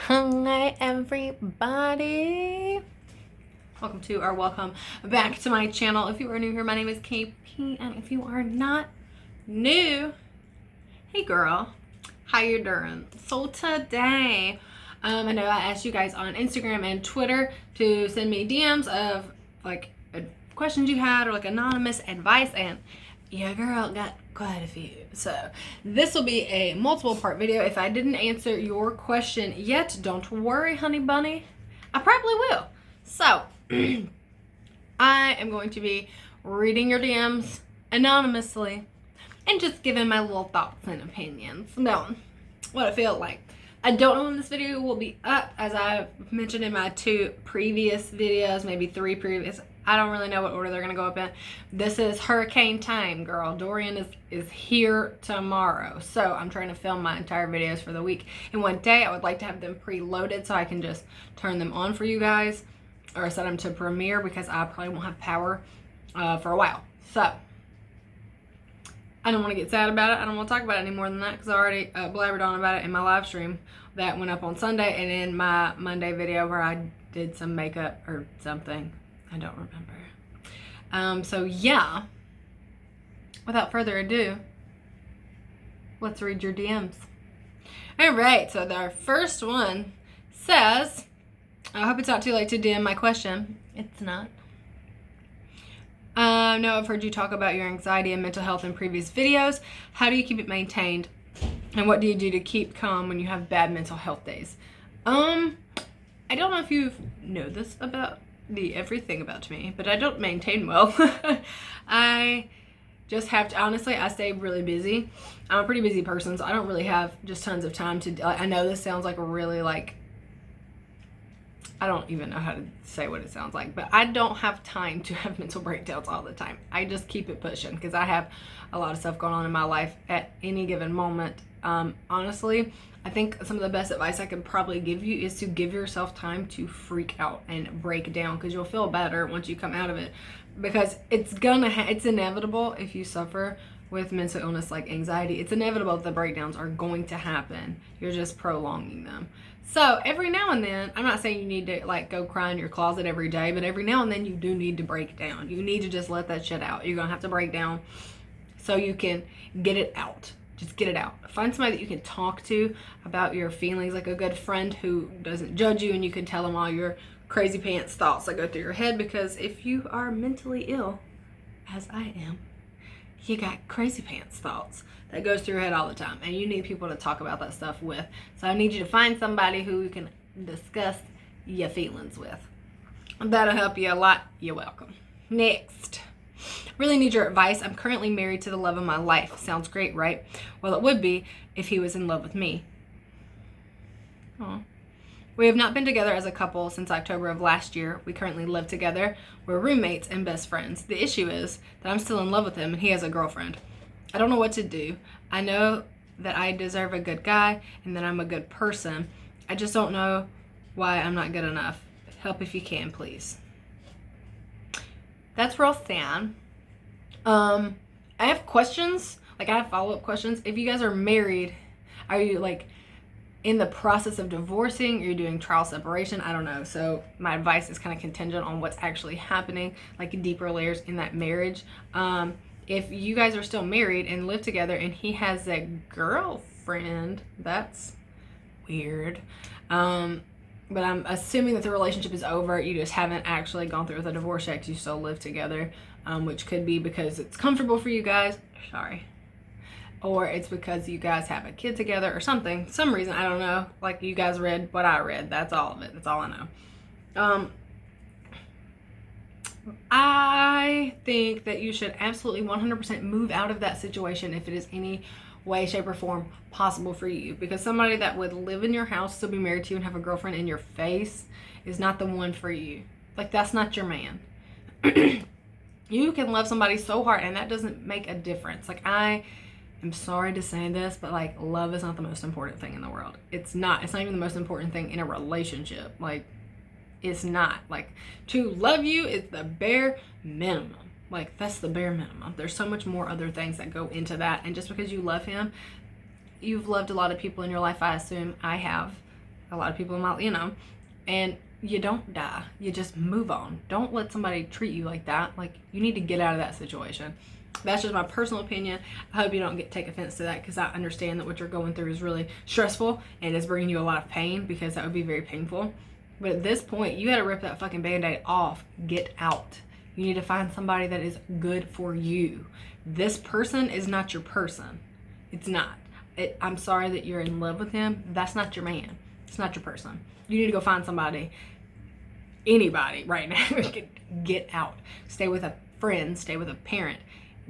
Hi everybody, welcome back to my channel. If you are new here, my name is KP, and if you are not new, hey girl, how you doing? So today, I know I asked you guys on Instagram and Twitter to send me DMs of like questions you had or like anonymous advice, and your girl got quite a few. So this will be a multiple part video. If I didn't answer your question yet, don't worry, honey bunny, I probably will. So I am going to be reading your DMs anonymously and just giving my little thoughts and opinions about what I feel like. I don't know when this video will be up, as I mentioned in my 2 previous videos, maybe 3 previous. I don't really know what order they're going to go up in. This is hurricane time, girl. Dorian is here tomorrow. So I'm trying to film my entire videos for the week in one day. I would like to have them preloaded so I can just turn them on for you guys or set them to premiere, because I probably won't have power for a while. So I don't want to get sad about it. I don't want to talk about it any more than that, because I already blabbered on about it in my live stream that went up on Sunday and in my Monday video where I did some makeup or something. I don't remember. So yeah, without further ado, let's read your DMs. All right, so our first one says, I hope it's not too late to DM my question. It's not. No, I've heard you talk about your anxiety and mental health in previous videos. How do you keep it maintained? And what do you do to keep calm when you have bad mental health days? I don't know if you know this about everything about me, but I don't maintain well. I just have to, honestly, I stay really busy. I'm a pretty busy person, so I don't really have just tons of time to, I know this sounds like a really I don't even know how to say what it sounds like, but I don't have time to have mental breakdowns all the time. I just keep it pushing because I have a lot of stuff going on in my life at any given moment. Honestly, I think some of the best advice I could probably give you is to give yourself time to freak out and break down, because you'll feel better once you come out of it, because it's inevitable if you suffer with mental illness like anxiety. It's inevitable that the breakdowns are going to happen. You're just prolonging them. So every now and then, I'm not saying you need to go cry in your closet every day, but every now and then you do need to break down. You need to just let that shit out. You're gonna have to break down so you can get it out. Just get it out. Find somebody that you can talk to about your feelings, like a good friend who doesn't judge you, and you can tell them all your crazy pants thoughts that go through your head, because if you are mentally ill, as I am, you got crazy pants thoughts that goes through your head all the time, and you need people to talk about that stuff with. So I need you to find somebody who you can discuss your feelings with. That'll help you a lot. You're welcome. Next. Really need your advice. I'm currently married to the love of my life. Sounds great, right? Well, it would be if he was in love with me. Aww. We have not been together as a couple since October of last year. We currently live together. We're roommates and best friends. The issue is that I'm still in love with him and he has a girlfriend. I don't know what to do. I know that I deserve a good guy and that I'm a good person. I just don't know why I'm not good enough. Help if you can, please. That's real sad. I have questions. I have follow-up questions. If you guys are married, are you in the process of divorcing? Are you doing trial separation? I don't know. So my advice is kind of contingent on what's actually happening, deeper layers in that marriage. If you guys are still married and live together and he has a girlfriend, that's weird. But I'm assuming that the relationship is over. You just haven't actually gone through with a divorce yet. You still live together, which could be because it's comfortable for you guys. Sorry. Or it's because you guys have a kid together or something. Some reason, I don't know. You guys read what I read. That's all of it. That's all I know. I think that you should absolutely 100% move out of that situation if it is any way, shape, or form possible for you, because somebody that would live in your house, still be married to you, and have a girlfriend in your face is not the one for you. That's not your man. You can love somebody so hard and that doesn't make a difference. I am sorry to say this, but love is not the most important thing in the world. It's not even the most important thing in a relationship. It's not. To love you is the bare minimum. That's the bare minimum. There's so much more other things that go into that. And just because you love him, you've loved a lot of people in your life, I assume. I have. a lot of people might, and you don't die. You just move on. Don't let somebody treat you like that. Like, you need to get out of that situation. That's just my personal opinion. I hope you don't take offense to that, because I understand that what you're going through is really stressful and is bringing you a lot of pain, because that would be very painful. But at this point, you got to rip that fucking Band-Aid off. Get out. You need to find somebody that is good for you. This person is not your person. It's not. I'm sorry that you're in love with him. That's not your man. It's not your person. You need to go find somebody, anybody right now. Get out. Stay with a friend. Stay with a parent.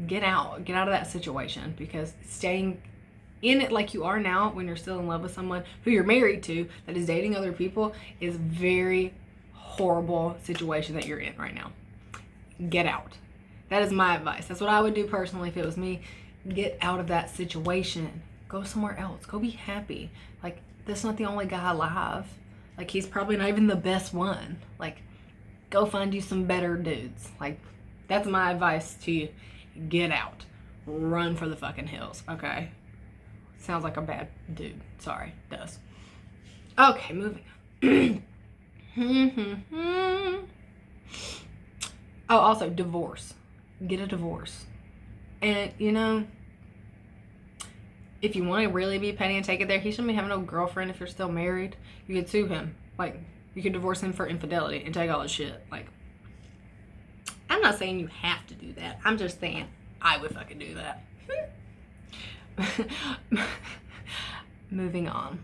Get out. Get out of that situation, because staying in it like you are now when you're still in love with someone who you're married to that is dating other people is a very horrible situation that you're in right now. Get out. That is my advice. That's what I would do personally if it was me. Get out of that situation. Go somewhere else. Go be happy. Like, this is not the only guy alive. Like, he's probably not even the best one. Like, go find you some better dudes. Like, that's my advice to you. Get out. Run for the fucking hills, okay? Sounds like a bad dude. Sorry, does. Okay, moving on. Oh, also, divorce. Get a divorce. And, if you want to really be petty and take it there, he shouldn't be having no girlfriend if you're still married. You could sue him. Like, you could divorce him for infidelity and take all his shit. Like, I'm not saying you have to do that. I'm just saying I would fucking do that. Moving on.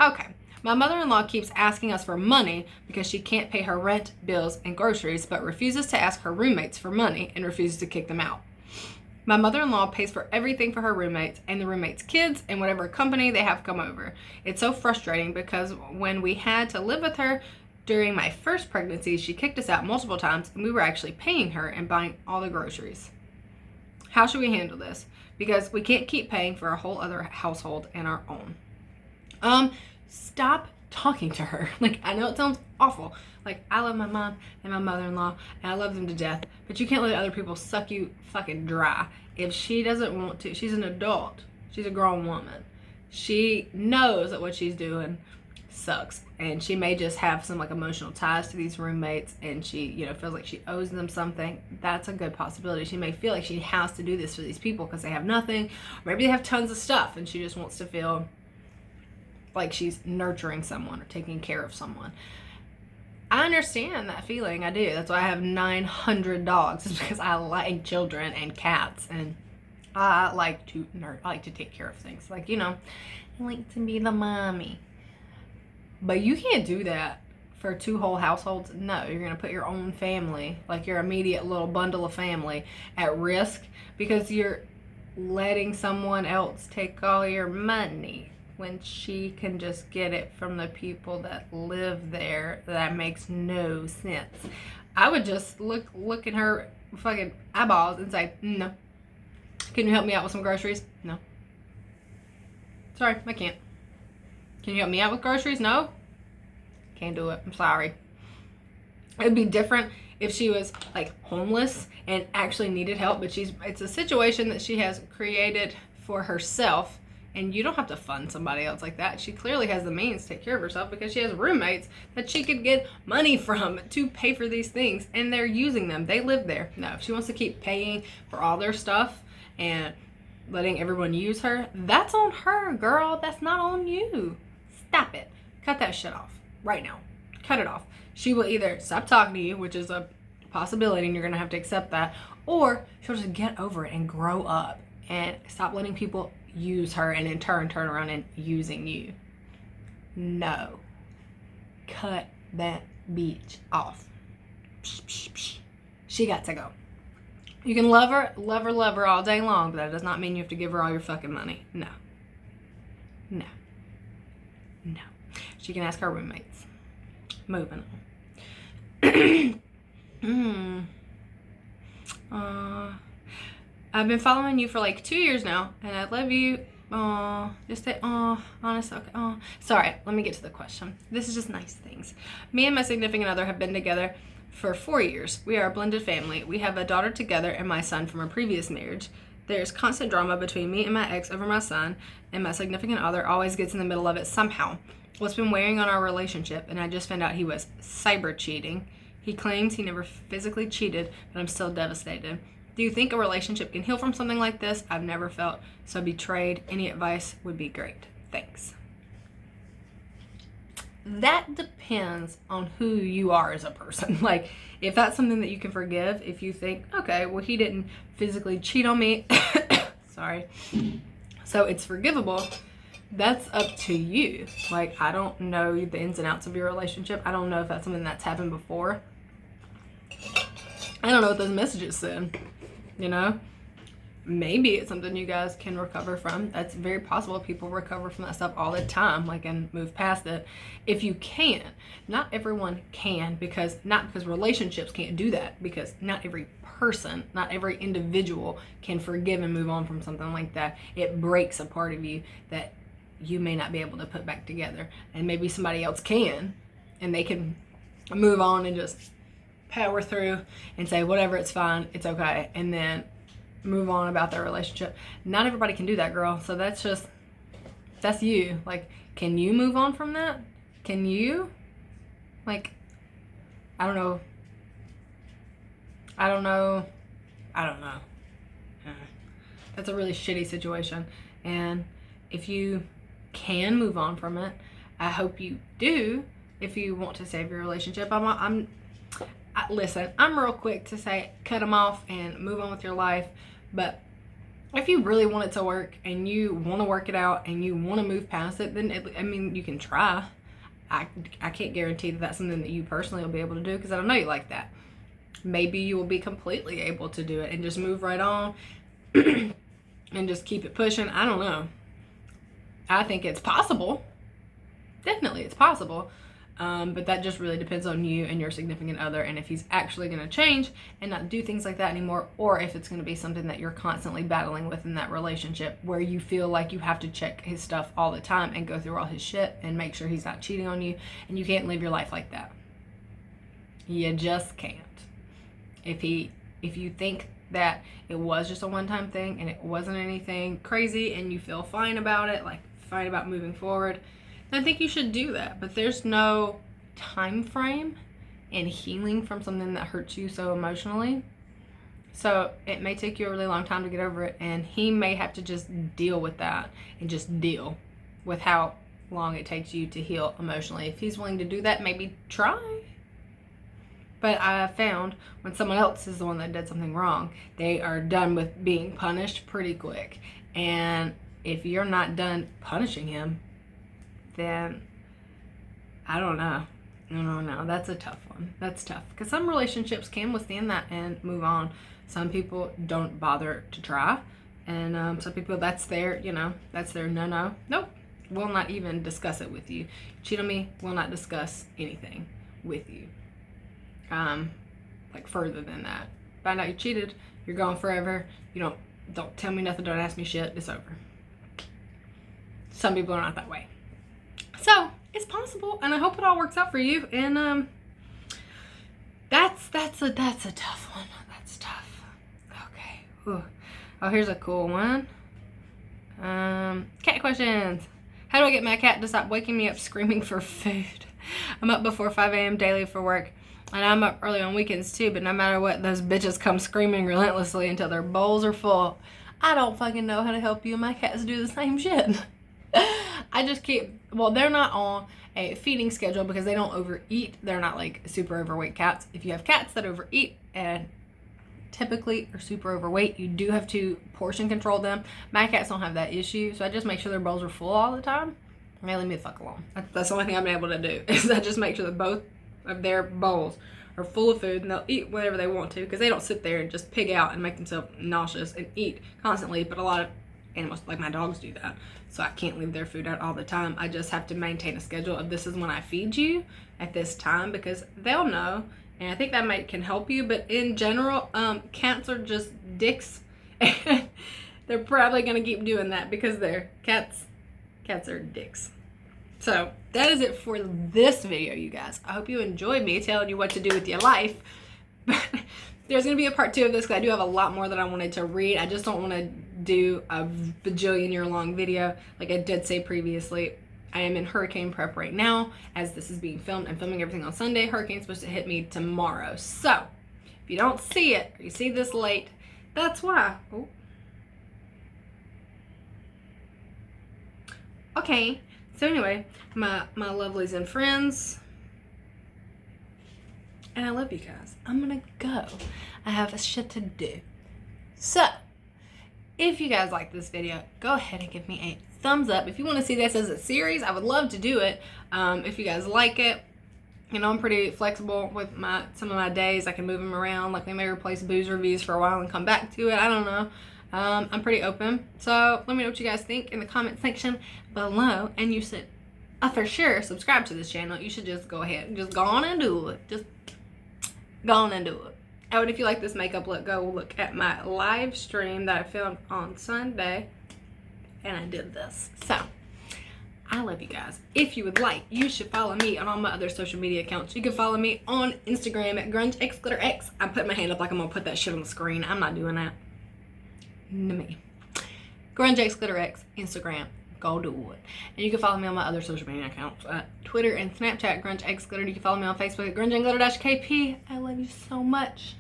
Okay. My mother-in-law keeps asking us for money because she can't pay her rent, bills, and groceries, but refuses to ask her roommates for money and refuses to kick them out. My mother-in-law pays for everything for her roommates and the roommates' kids and whatever company they have come over. It's so frustrating because when we had to live with her during my first pregnancy, she kicked us out multiple times, and we were actually paying her and buying all the groceries. How should we handle this? Because we can't keep paying for a whole other household and our own. Stop talking to her. Like, I know it sounds awful. Like, I love my mom and my mother-in-law, and I love them to death, but you can't let other people suck you fucking dry. If she doesn't want to, she's an adult. She's a grown woman. She knows that what she's doing sucks, and she may just have some like emotional ties to these roommates, and she feels like she owes them something. That's a good possibility. She may feel like she has to do this for these people because they have nothing, or maybe they have tons of stuff, and she just wants to feel like she's nurturing someone or taking care of someone. I understand that feeling. I do. That's why I have 900 dogs. It's because I like children and cats, and I like to take care of things. Like, I like to be the mommy. But you can't do that for 2 whole households. No, you're going to put your own family, like your immediate little bundle of family, at risk because you're letting someone else take all your money when she can just get it from the people that live there. That makes no sense. I would just look in her fucking eyeballs and say, no. Can you help me out with some groceries? No. Sorry, I can't. Can you help me out with groceries? No. Can't do it. I'm sorry. It'd be different if she was like homeless and actually needed help, but it's a situation that she has created for herself. And you don't have to fund somebody else like that. She clearly has the means to take care of herself because she has roommates that she could get money from to pay for these things. And they're using them. They live there. No, if she wants to keep paying for all their stuff and letting everyone use her, that's on her, girl. That's not on you. Stop it. Cut that shit off right now. Cut it off. She will either stop talking to you, which is a possibility, and you're going to have to accept that, or she'll just get over it and grow up and stop letting people use her and in turn around and using you. No. Cut that bitch off. Psh, psh, psh. She got to go. You can love her all day long, but that does not mean you have to give her all your fucking money. No. She can ask her roommates. Moving on. I've been following you for like 2 years now, and I love you. Just say, honest, okay. Sorry, let me get to the question. This is just nice things. Me and my significant other have been together for 4 years. We are a blended family. We have a daughter together and my son from a previous marriage. There's constant drama between me and my ex over my son, and my significant other always gets in the middle of it somehow. what's been weighing on our relationship, and I just found out he was cyber cheating. He claims he never physically cheated, but I'm still devastated. Do you think a relationship can heal from something like this? I've never felt so betrayed. Any advice would be great. Thanks. That depends on who you are as a person. Like, if that's something that you can forgive, if you think, okay, well, he didn't physically cheat on me, sorry, so it's forgivable, that's up to you. Like, I don't know the ins and outs of your relationship. I don't know if that's something that's happened before. I don't know what those messages said, you know? Maybe it's something you guys can recover from. That's very possible. People recover from that stuff all the time, like, and move past it. If you can. Not everyone can, not because relationships can't do that, because not every person, not every individual can forgive and move on from something like that. It breaks a part of you that you may not be able to put back together. And maybe somebody else can, and they can move on and just power through and say, whatever, it's fine, it's okay, and then move on about their relationship. Not everybody can do that, girl. So that's you. Like, can you move on from that? Can you? Like, I don't know. That's a really shitty situation. And if you can move on from it, I hope you do. If you want to save your relationship, listen, I'm real quick to say cut them off and move on with your life. But if you really want it to work and you want to work it out and you want to move past it, then you can try. I can't guarantee that that's something that you personally will be able to do, because I don't know you like that. Maybe you will be completely able to do it and just move right on and just keep it pushing. I don't know. I think it's possible. Definitely it's possible. But that just really depends on you and your significant other, and if he's actually going to change and not do things like that anymore, or if it's going to be something that you're constantly battling with in that relationship, where you feel like you have to check his stuff all the time and go through all his shit and make sure he's not cheating on you, and you can't live your life like that. You just can't. If you think that it was just a one-time thing and it wasn't anything crazy and you feel fine about it, like fine about moving forward, I think you should do that. But there's no time frame in healing from something that hurts you so emotionally. So it may take you a really long time to get over it, and he may have to just deal with that and just deal with how long it takes you to heal emotionally. If he's willing to do that, maybe try. But I found when someone else is the one that did something wrong, they are done with being punished pretty quick. And if you're not done punishing him, then I don't know. No, that's a tough one. That's tough, because some relationships can withstand that and move on. Some people don't bother to try, and some people, that's their no. Nope, will not even discuss it with you. Cheat on me, will not discuss anything with you. Like further than that. Find out you cheated, you're gone forever. You don't tell me nothing, don't ask me shit, it's over. Some people are not that way. So it's possible, and I hope it all works out for you. And that's a tough one. That's tough. Okay. Whew. Oh, here's a cool one. Cat questions. How do I get my cat to stop waking me up screaming for food? I'm up before 5 a.m. daily for work, and I'm up early on weekends too, but no matter what, those bitches come screaming relentlessly until their bowls are full. I don't fucking know how to help you. My cats do the same shit. I just they're not on a feeding schedule because they don't overeat. They're not like super overweight cats. If you have cats that overeat and typically are super overweight, you do have to portion control them. My cats don't have that issue, so I just make sure their bowls are full all the time. And they leave me the fuck alone. That's the only thing I've been able to do, is I just make sure that both of their bowls are full of food, and they'll eat whatever they want to, because they don't sit there and just pig out and make themselves nauseous and eat constantly. But a lot of animals, like my dogs, do that, so I can't leave their food out all the time. I just have to maintain a schedule of, this is when I feed you at this time, because they'll know, and I think that can help you. But in general, cats are just dicks, and they're probably gonna keep doing that because they're cats are dicks. So that is it for this video, you guys. I hope you enjoyed me telling you what to do with your life. But there's going to be a part 2 of this, because I do have a lot more that I wanted to read. I just don't want to do a bajillion year long video like I did say previously. I am in hurricane prep right now as this is being filmed. I'm filming everything on Sunday. Hurricane's supposed to hit me tomorrow. So if you don't see it or you see this late, that's why. Oh. Okay. So anyway, my lovelies and friends, and I love you guys. I'm gonna go. I have shit to do. So if you guys like this video, go ahead and give me a thumbs up. If you want to see this as a series, I would love to do it. If you guys like it, you know, I'm pretty flexible with some of my days. I can move them around. Like, we may replace booze reviews for a while and come back to it. I don't know. I'm pretty open. So let me know what you guys think in the comment section below. And you should for sure subscribe to this channel. You should just go ahead and just go on and do it. Just go on and do it. Oh, and if you like this makeup look, go look at my live stream that I filmed on Sunday. And I did this. So I love you guys. If you would like, you should follow me on all my other social media accounts. You can follow me on Instagram at GrungeXGlitterX. I'm putting my hand up like I'm gonna put that shit on the screen. I'm not doing that. No me. GrungeXGlitterX, Instagram. Go do it. And you can follow me on my other social media accounts, Twitter and Snapchat, GrungeXGlitter. You can follow me on Facebook at GrungeXGlitter-KP. I love you so much.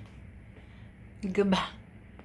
Goodbye.